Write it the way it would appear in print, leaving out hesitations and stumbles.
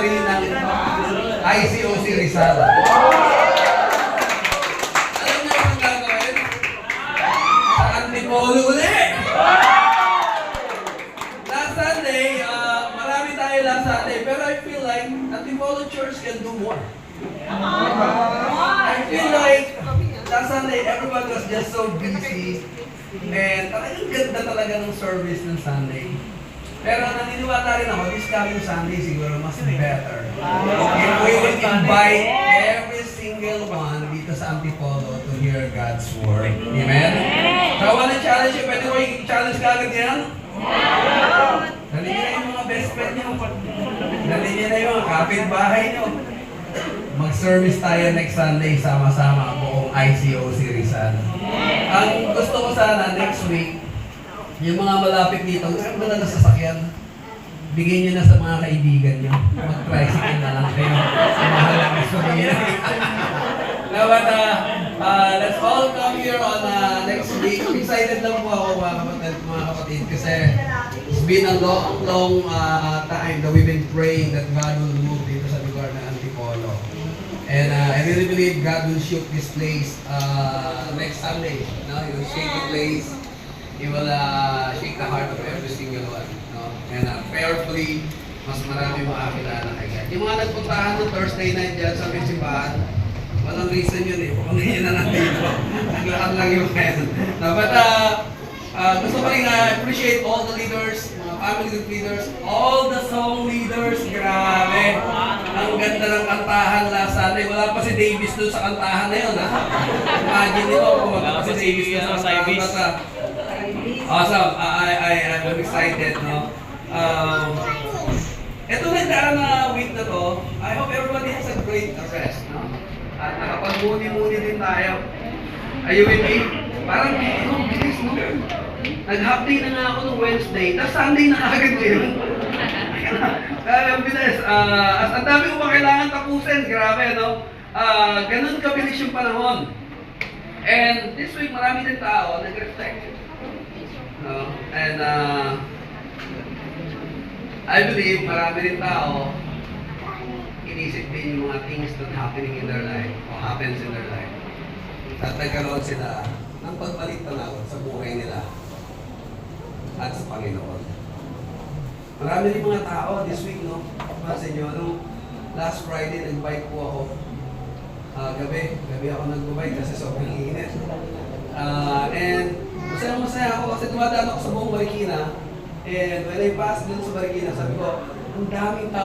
secretary ng ICOC Rizal. Alam niyo ang gagawin? Sa Antipolo ulit! Last Sunday, marami tayo last Sunday, pero I feel like Antipolo Church can do more. I feel like last Sunday, everyone was just so busy. And talagang ganda talaga ng service ng Sunday. Pero naniniwala rin ako, this coming Sunday siguro mas better. And we will invite every single one dito sa Antipolo to hear God's Word. Amen? So I want to challenge you. Pwede ko i-challenge ka agad yan? Dali niyo na yung mga best friend niyo. Dali niyo na yung mga kapitbahay niyo. Mag-service tayo next Sunday sama-sama buong ICOC Rizal. Ang gusto ko sana next week, yung mga malapit dito, huwag na lang sasakyan. Bigyan nyo na sa mga kaibigan nyo. Mag-tricycle na lang kayo. Sa mahal ang istorya. Now, but let's all come here on next week. Excited lang po ako mga kapatid kasi it's been a long time that we've been praying that God will move dito sa lugar ng Antipolo. And I really believe God will shoot this place next Sunday. No? He will shake the place. He will shake the heart of every single one. No? And prayerfully, mas marami makakilala kay God. Yung mga nagpuntahan ng Thursday night dyan sa simbahan, walang reason yun eh. Pumunta yun na nandito. Naglakad lang yung kaya. No, but gusto ko rin appreciate all the leaders, mga family group leaders, all the song leaders. Grabe. Ang ganda ng kantahan last Sunday. Wala pa si Davis doon sa kantahan na yun. Imagine nito kung wala pa si Davis doon sa kantahan. Awesome. I'm excited. No? Ito nagdarang na week na to, I hope everybody has a great rest. No? At nakapag-muni-muni din tayo. Are you with me? Parang bilis, no? Nag-half-day na nga ako nung Wednesday, tapos Sunday na agad ngayon. Ang bilis. Ang dami ko pa kailangan tapusin. Grabe, no? Ganun kabilis yung panahon. And this week, marami din tao nag-reflect. No? And I believe marami rin tao inisip din yung mga things that happening in their life or happens in their life. At nagkaroon sila ng pagbalik-tanaw sa buhay nila at sa Panginoon. Marami rin mga tao this week, no? Pansin nyo, nung last Friday, nag-bike po ako. Gabi ako nag-bike kasi sobrang init. And masaya ako kasi dumadaan ako sa buong Marikina. And when I pass dun sa Marikina, sabi ko, ang daming tao.